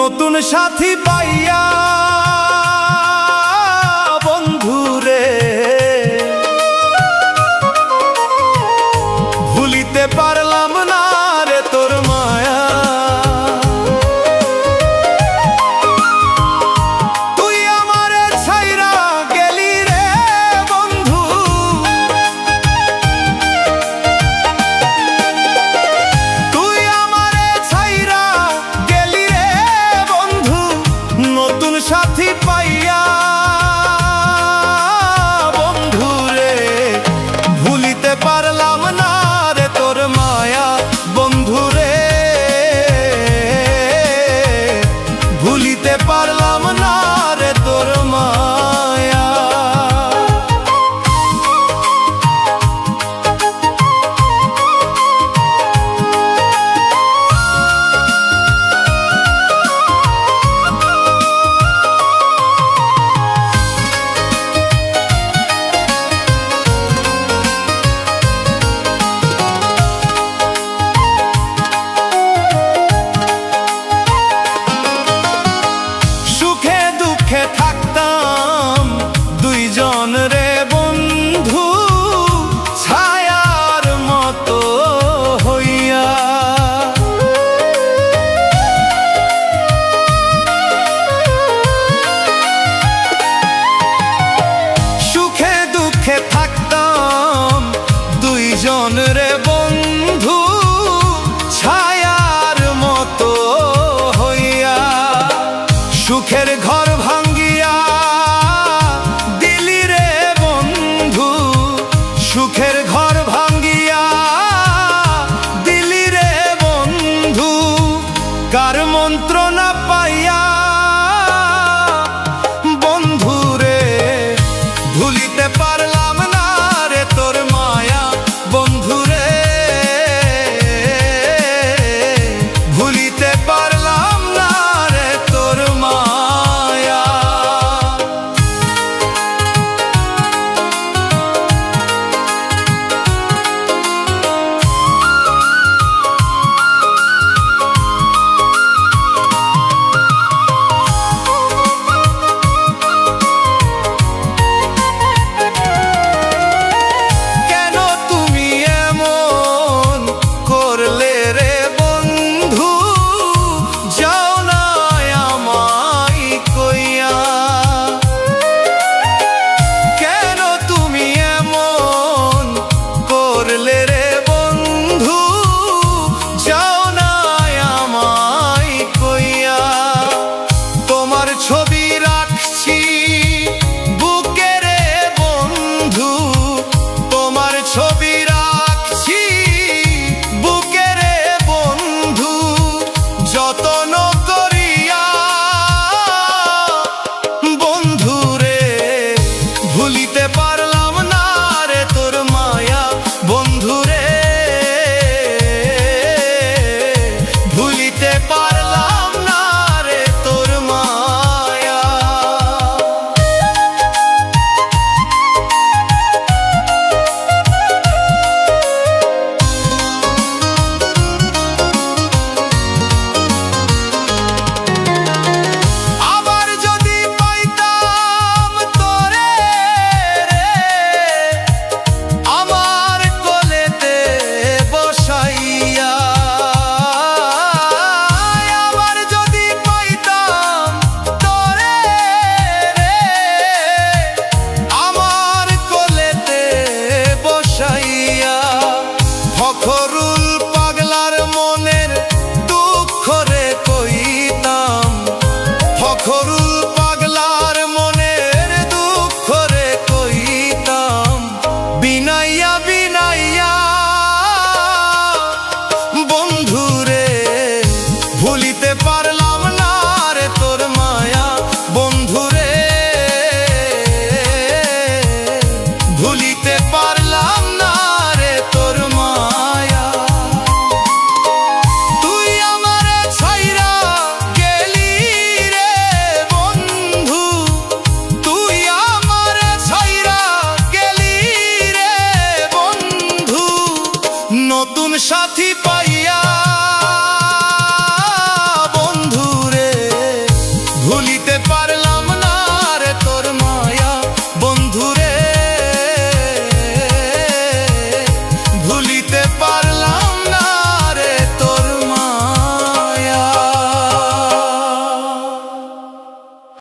নতুন সাথী পাইয়া বন্ধুরে ভুলিতে পারলাম না রে তোর মায়া। তুই আমারে ছাইরা গেলি রে বন্ধু, তুই আমারে ছাইরা গেলি রে বন্ধু, নতুন সাথী পাইয়া বন্ধুরে ভুলিতে পারলাম না রে তোর মায়া। বন্ধুরে ভুলিতে পারলাম না রে তোর মায়া। সুখে দুঃখে থাকতাম দুইজন রে বন্ধু, ছায়ার মতো হইয়া। সুখে দুঃখে থাকতাম দুইজন রে বন্ধু, ছায়ার মতো হইয়া। সুখের ঘর ভাঙ্গিয়া দিলি রে বন্ধু, সুখের ঘর ভাঙ্গিয়া দিলি রে বন্ধু। কার মন্ত্রণা পাইয়া বন্ধুরে ভুলিতে পারলাম